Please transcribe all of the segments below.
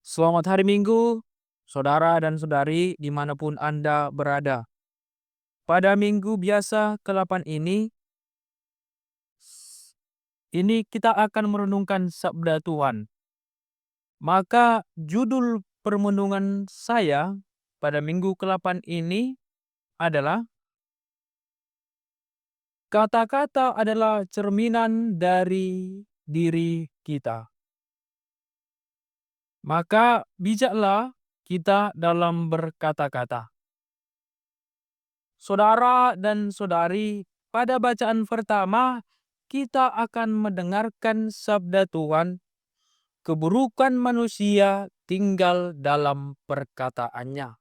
Selamat hari Minggu, saudara dan saudari dimanapun Anda berada. Pada minggu biasa ke-8 ini kita akan merenungkan sabda Tuhan. Maka judul permenungan saya pada minggu ke-8 ini adalah kata-kata adalah cerminan dari diri kita. Maka bijaklah kita dalam berkata-kata. Saudara dan saudari, pada bacaan pertama kita akan mendengarkan sabda Tuhan, keburukan manusia tinggal dalam perkataannya.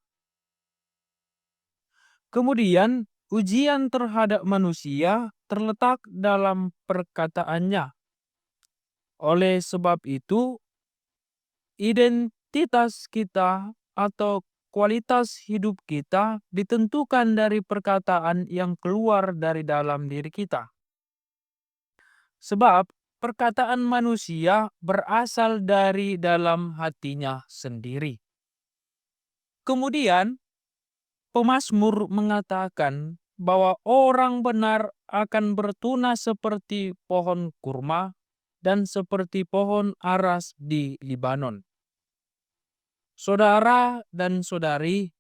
Kemudian ujian terhadap manusia terletak dalam perkataannya. Oleh sebab itu, identitas kita atau kualitas hidup kita ditentukan dari perkataan yang keluar dari dalam diri kita. Sebab perkataan manusia berasal dari dalam hatinya sendiri. Kemudian, pemazmur mengatakan bahwa orang benar akan bertunas seperti pohon kurma dan seperti pohon aras di Libanon. Saudara dan saudari,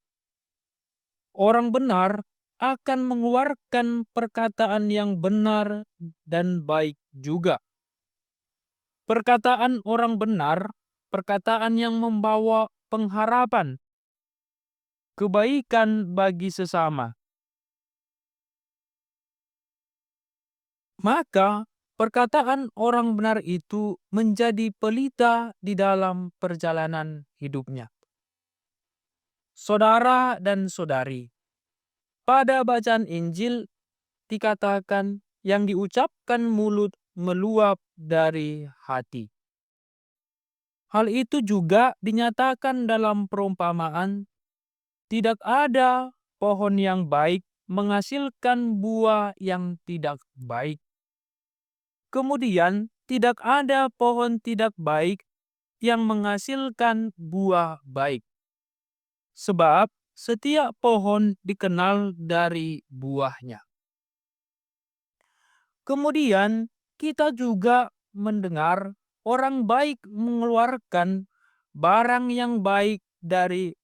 orang benar akan mengeluarkan perkataan yang benar dan baik juga. Perkataan orang benar, perkataan yang membawa pengharapan, kebaikan bagi sesama. Maka, perkataan orang benar itu menjadi pelita di dalam perjalanan hidupnya. Saudara dan saudari, pada bacaan Injil dikatakan yang diucapkan mulut meluap dari hati. Hal itu juga dinyatakan dalam perumpamaan, tidak ada pohon yang baik menghasilkan buah yang tidak baik. Kemudian, tidak ada pohon tidak baik yang menghasilkan buah baik. Sebab setiap pohon dikenal dari buahnya. Kemudian, kita juga mendengar orang baik mengeluarkan barang yang baik dari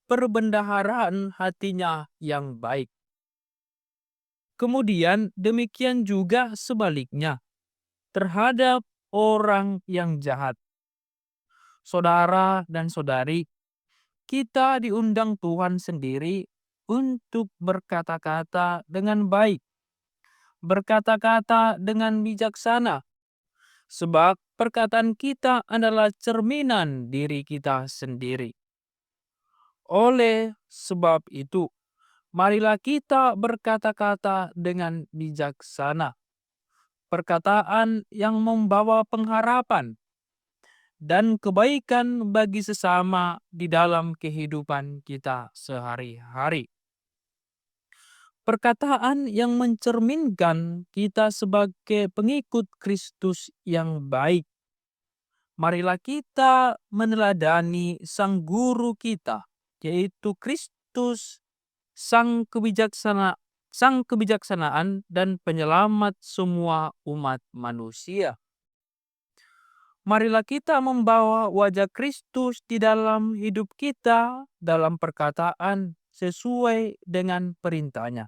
perbendaharaan hatinya yang baik. Kemudian demikian juga sebaliknya terhadap orang yang jahat. Saudara dan saudari, kita diundang Tuhan sendiri untuk berkata-kata dengan baik, berkata-kata dengan bijaksana, sebab perkataan kita adalah cerminan diri kita sendiri. Oleh sebab itu, marilah kita berkata-kata dengan bijaksana, perkataan yang membawa pengharapan dan kebaikan bagi sesama di dalam kehidupan kita sehari-hari. Perkataan yang mencerminkan kita sebagai pengikut Kristus yang baik. Marilah kita meneladani Sang Guru kita, yaitu Kristus, Sang kebijaksanaan dan penyelamat semua umat manusia. Marilah kita membawa wajah Kristus di dalam hidup kita, dalam perkataan sesuai dengan perintahnya.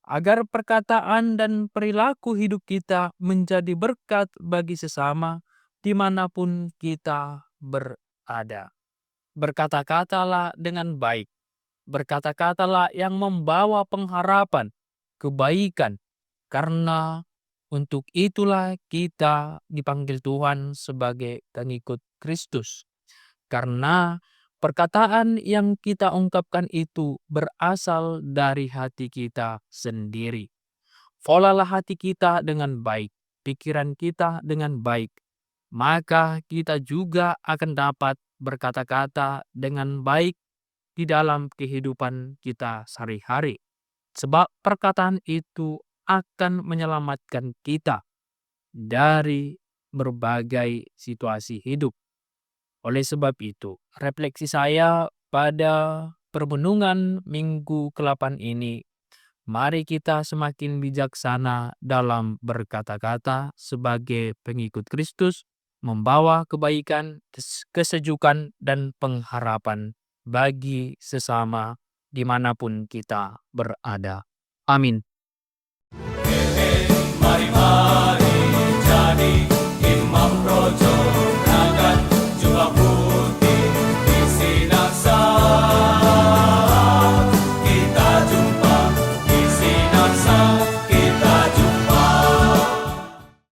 Agar perkataan dan perilaku hidup kita menjadi berkat bagi sesama dimanapun kita berada. Berkata-katalah dengan baik. Berkata-katalah yang membawa pengharapan, kebaikan, karena untuk itulah kita dipanggil Tuhan sebagai pengikut Kristus. Karena perkataan yang kita ungkapkan itu berasal dari hati kita sendiri. Polahlah hati kita dengan baik, pikiran kita dengan baik, maka kita juga akan dapat berkata-kata dengan baik di dalam kehidupan kita sehari-hari. Sebab perkataan itu akan menyelamatkan kita dari berbagai situasi hidup. Oleh sebab itu, refleksi saya pada permenungan Minggu ke-8 ini, mari kita semakin bijaksana dalam berkata-kata sebagai pengikut Kristus, membawa kebaikan, kesejukan, dan pengharapan bagi sesama dimanapun kita berada. Amin. Mari